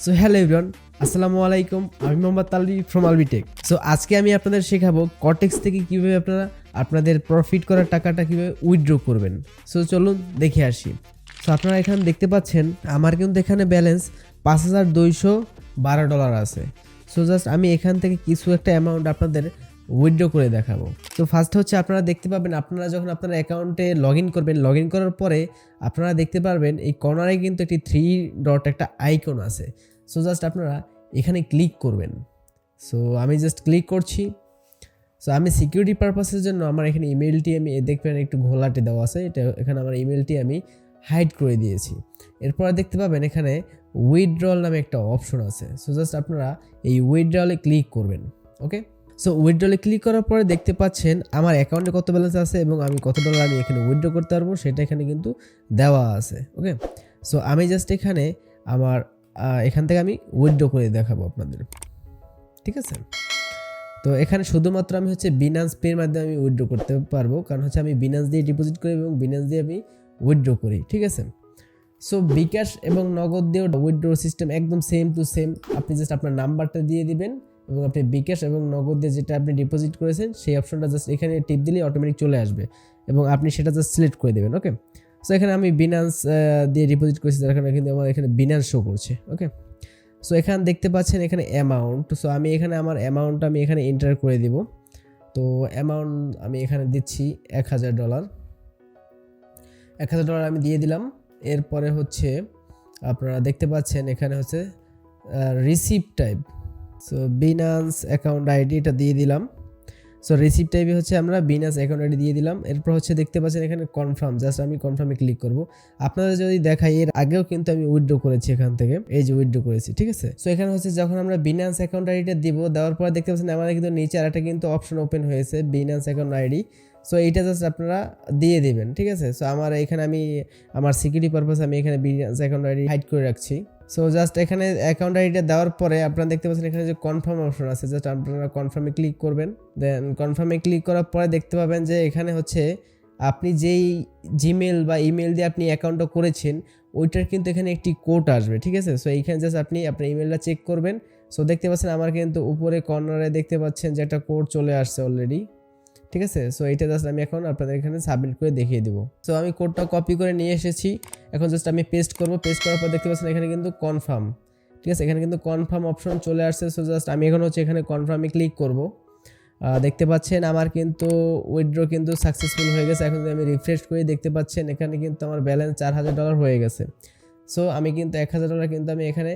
So hello everyone, আসসালামু আলাইকুম। আমি Mohammad Alvi from Alvee Tech। So আজকে আমি আপনাদের শেখাবো Quotex থেকে কিভাবে আপনারা আপনাদের প্রফিট করা টাকাটা কিভাবে উইথড্র করবেন। সো চলুন দেখে আসি। সো আপনারা এখানে দেখতে পাচ্ছেন আমার কিন্তু এখানে ব্যালেন্স $5212 আছে। সো জাস্ট আমি এখান থেকে কিছু একটা অ্যামাউন্ট আপনাদের উইথড্র করে দেখাবো। তো ফার্স্ট হচ্ছে আপনারা দেখতে পাবেন, আপনারা যখন আপনার অ্যাকাউন্টে লগ ইন করবেন, লগ ইন করার পরে আপনারা দেখতে পারবেন এই কর্নারে কিন্তু একটি 3 ডট একটা আইকন আছে। সো জাস্ট আপনারা এখানে ক্লিক করবেন। সো আমি জাস্ট ক্লিক করছি। সো আমি সিকিউরিটি পারপাসের জন্য আমার এখানে ইমেলটি আমি দেখবেন একটু ঘোলাটে দেওয়া আছে, এটা এখানে আমার ইমেলটি আমি হাইড করে দিয়েছি। এরপর দেখতে পাবেন এখানে উইথড্রল নামে একটা অপশন আছে। সো জাস্ট আপনারা এই উইথড্রলে ক্লিক করবেন। ওকে, সো উইথড্রলে ক্লিক করার পরে দেখতে পাচ্ছেন আমার অ্যাকাউন্টে কত ব্যালেন্স আছে এবং আমি কত ডলার আমি এখানে উইথড্র করতে পারবো সেটা এখানে কিন্তু দেওয়া আছে। ওকে, সো আমি জাস্ট এখানে আমার এখান থেকে আমি উইথড্র করে দেখাবো আপনাদের, ঠিক আছে। তো এখানে শুধুমাত্র আমি হচ্ছে বিনান্স পের মাধ্যমে আমি উইথড্র করতে পারবো, কারণ হচ্ছে আমি বিনান্স দিয়ে ডিপোজিট করি এবং বিনান্স দিয়ে আমি উইথড্র করি, ঠিক আছে। সো বিকাশ এবং নগদ দিয়েও উইথড্র সিস্টেম একদম সেম টু সেম। আপনি জাস্ট আপনার নাম্বারটা দিয়ে দিবেন এবং আপনি বিকাশ এবং নগদ দিয়ে যেটা আপনি ডিপোজিট করেছেন সেই অপশনটা জাস্ট এখানে টিপ দিলেই অটোমেটিক চলে আসবে এবং আপনি সেটা জাস্ট সিলেক্ট করে দেবেন। ওকে, সো এখানে আমি বিনান্স দিয়ে ডিপোজিট করেছি, যার কারণে কিন্তু আমার এখানে বিনান্স শো করছে। ওকে, সো এখানে দেখতে পাচ্ছেন এখানে অ্যামাউন্ট। সো আমি এখানে আমার অ্যামাউন্টটা আমি এখানে এন্টার করে দিব। তো অ্যামাউন্ট আমি এখানে দিচ্ছি $1000। $1000 আমি দিয়ে দিলাম। এরপরে হচ্ছে আপনারা দেখতে পাচ্ছেন এখানে হচ্ছে receipt type. So Binance account ID এটা দিয়ে দিলাম। সো রিসিপ্ট টাইপে হচ্ছে আমরা বিনান্স অ্যাকাউন্ট আইডি দিয়ে দিলাম। এরপর হচ্ছে দেখতে পাচ্ছেন এখানে কনফার্ম, জাস্ট আমি কনফার্মে ক্লিক করব। আপনাদের যদি দেখাই এর আগেও কিন্তু আমি উইথড্র করেছি এখান থেকে, এই যে উইথড্র করেছি, ঠিক আছে। সো এখানে হচ্ছে যখন আমরা বিনান্স অ্যাকাউন্ট আইডিটা দিব, দেওয়ার পর দেখতে পাচ্ছেন আমাদের কিন্তু নিচে আরেকটা কিন্তু অপশন ওপেন হয়েছে বিনান্স অ্যাকাউন্ট আইডি। সো এইটা জাস্ট আপনারা দিয়ে দিবেন, ঠিক আছে। সো আমার এখানে আমি আমার সিকিউরিটি পারপাস আমি এখানে বিনান্স অ্যাকাউন্ট আইডি হাইড করে রাখছি। সো জাস্ট এখানে অ্যাকাউন্ট আইডিটা দেওয়ার পরে আপনারা দেখতে পাচ্ছেন এখানে যে কনফার্ম অপশন আছে, জাস্ট আপনারা কনফার্মে ক্লিক করবেন। দেন কনফার্মে ক্লিক করার পরে দেখতে পাবেন যে এখানে হচ্ছে আপনি যেই জিমেল বা ইমেল দিয়ে আপনি অ্যাকাউন্টটা করেছেন ওইটার কিন্তু এখানে একটি কোড আসবে, ঠিক আছে। সো এইখানে জাস্ট আপনি আপনার ইমেলটা চেক করবেন। সো দেখতে পাচ্ছেন আমার কিন্তু উপরে কর্নারে দেখতে পাচ্ছেন যে একটা কোড চলে আসছে অলরেডি, ঠিক আছে। সো এইটা জাস্ট আমি এখন আপনাদের এখানে সাবমিট করে দেখিয়ে দেবো। সো আমি কোডটা কপি করে নিয়ে এসেছি, এখন জাস্ট আমি পেস্ট করব। পেস্ট করার পর দেখতে পাচ্ছেন এখানে কিন্তু কনফার্ম, ঠিক আছে, এখানে কিন্তু কনফার্ম অপশন চলে আসছে। সো জাস্ট আমি এখন হচ্ছে এখানে কনফার্মে ক্লিক করব। দেখতে পাচ্ছেন আমার কিন্তু উইথড্র কিন্তু সাকসেসফুল হয়ে গেছে। এখন যদি আমি রিফ্রেশ করি দেখতে পাচ্ছেন এখানে কিন্তু আমার ব্যালেন্স $4000 হয়ে গেছে। সো আমি কিন্তু $1000 কিন্তু আমি এখানে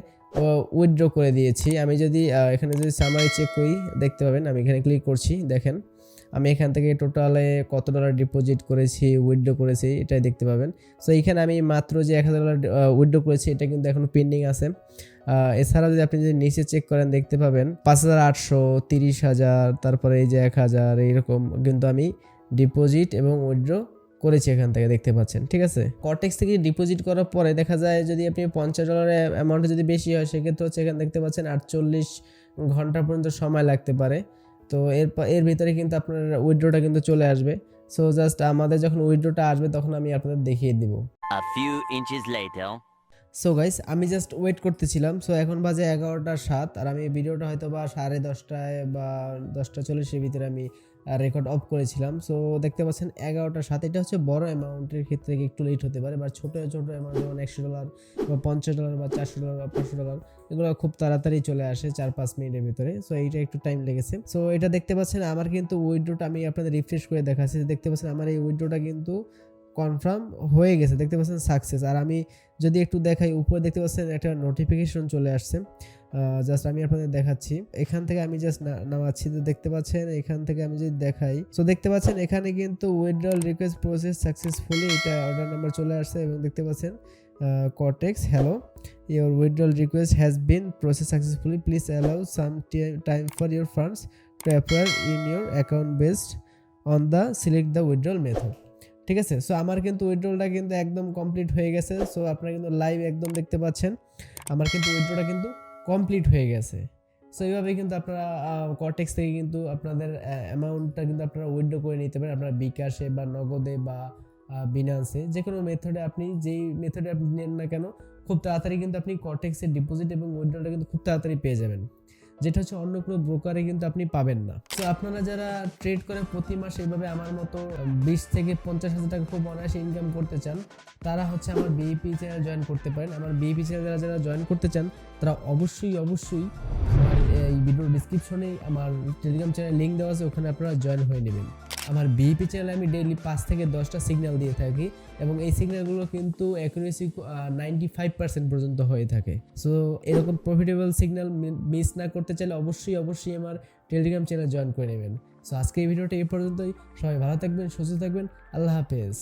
উইথড্র করে দিয়েছি। আমি যদি এখানে যদি সামারি চেক করি দেখতে পাবেন, আমি এখানে ক্লিক করছি, দেখেন আমি এখান থেকে টোটালে কত ডলার ডিপোজিট করেছি, উইথড্র করেছি এটাই দেখতে পাবেন। সো এইখানে আমি মাত্র যে $1000 উইথড্র করেছি এটা কিন্তু এখন পেন্ডিং আছে। এছাড়াও যদি আপনি যদি নিচে চেক করেন দেখতে পাবেন 5800, 30,000, তারপরে এই যে 1000, এইরকম কিন্তু আমি ডিপোজিট এবং উইথড্র করেছি এখান থেকে দেখতে পাচ্ছেন, ঠিক আছে। কটেক্স থেকে ডিপোজিট করার পরে দেখা যায় যদি আপনি $50 অ্যামাউন্ট যদি বেশি হয় সেক্ষেত্রে হচ্ছে এখানে দেখতে পাচ্ছেন 48 ঘন্টা পর্যন্ত সময় লাগতে পারে। তো এর ভিতরে কিন্তু আপনার উইথড্রটা কিন্তু চলে আসবে। সো জাস্ট আমাদের যখন উইথড্রটা আসবে তখন আমি আপনাদের দেখিয়ে দিব। A few inches later. So guys আমি জাস্ট ওয়েট করতেছিলাম। সো এখন বাজে 11:07 আর আমি ভিডিওটা হয়তো বা 10:30 বা 10:40 ভিতরে আমি রেকর্ড অফ করেছিলাম। সো দেখতে পাচ্ছেন 11:07। এটা হচ্ছে বড় অ্যামাউন্টের ক্ষেত্রে একটু লেট হতে পারে, বা ছোটো অ্যামাউন্ট যেমন $100 বা $50 বা $400 বা $500 এগুলো খুব তাড়াতাড়ি চলে আসে 4-5 মিনিটের ভিতরে। সো এইটা একটু টাইম লেগেছে। সো এটা দেখতে পাচ্ছেন আমার কিন্তু উইথড্রটা আমি আপনাদের রিফ্রেশ করে দেখাচ্ছি। দেখতে পাচ্ছেন আমার এই উইথড্রটা কিন্তু কনফার্ম হয়ে গেছে, দেখতে পাচ্ছেন সাকসেস। আর আমি যদি একটু দেখাই উপরে দেখতে পাচ্ছেন একটা নোটিফিকেশন চলে আসছে, জাস্ট আমি আপনাদের দেখাচ্ছি। এখান থেকে আমি জাস্ট নামাচ্ছি, তো দেখতে পাচ্ছেন এখান থেকে আমি যদি দেখাই, সো দেখতে পাচ্ছেন এখানে কিন্তু উইথড্রল রিকোয়েস্ট প্রসেস সাকসেসফুলি এটা অর্ডার নাম্বার চলে আসছে এবং দেখতে পাচ্ছেন Quotex, hello, your withdrawal request has been processed successfully, please allow some time for your funds to appear in your account based on the select the withdrawal method, ঠিক আছে। So আমার কিন্তু উইথড্রলটা কিন্তু একদম কমপ্লিট হয়ে গেছে। সো আপনারা কিন্তু লাইভ একদম দেখতে পাচ্ছেন আমার কিন্তু উইথড্রলটা কিন্তু কমপ্লিট হয়ে গেছে। সো এইভাবে কিন্তু আপনারা কটেক্স থেকে কিন্তু আপনাদের অ্যামাউন্টটা কিন্তু আপনারা উইথড্র করে নিতে পারেন আপনারা বিকাশে বা নগদে বা বিনান্সে, যে কোনো মেথডে আপনি যেই মেথডে আপনি নেন না কেন খুব তাড়াতাড়ি কিন্তু আপনি কটেক্সের ডিপোজিট এবং উইথড্রটা কিন্তু খুব তাড়াতাড়ি পেয়ে যাবেন, যেটা হচ্ছে অন্য কোনো ব্রোকারে কিন্তু আপনি পাবেন না। তো আপনারা যারা ট্রেড করে প্রতি মাসে এইভাবে আমার মতো 20 থেকে 50,000 টাকা খুব অনায়াসে ইনকাম করতে চান, তারা হচ্ছে আমার বিইপি চ্যানেল জয়েন করতে পারেন। আমার বিইপি চ্যানেল যারা জয়েন করতে চান তারা অবশ্যই আমার এই ভিডিওর ডিসক্রিপশনে আমার টেলিগ্রাম চ্যানেল লিঙ্ক দেওয়া আছে, ওখানে আপনারা জয়েন হয়ে নেবেন। আমার বিইপি চ্যানেলে আমি ডেইলি 5 থেকে 10টা সিগন্যাল দিয়ে থাকি এবং এই সিগন্যালগুলো কিন্তু অ্যাকুরেসি 95% পর্যন্ত হয়ে থাকে। সো এরকম প্রফিটেবল সিগন্যাল মিস না করতে চাইলে অবশ্যই আমার টেলিগ্রাম চ্যানেল জয়েন করে নেবেন। সো আজকে এই ভিডিওটা এই পর্যন্তই। সবাই ভালো থাকবেন, সুস্থ থাকবেন, আল্লাহ হাফেজ।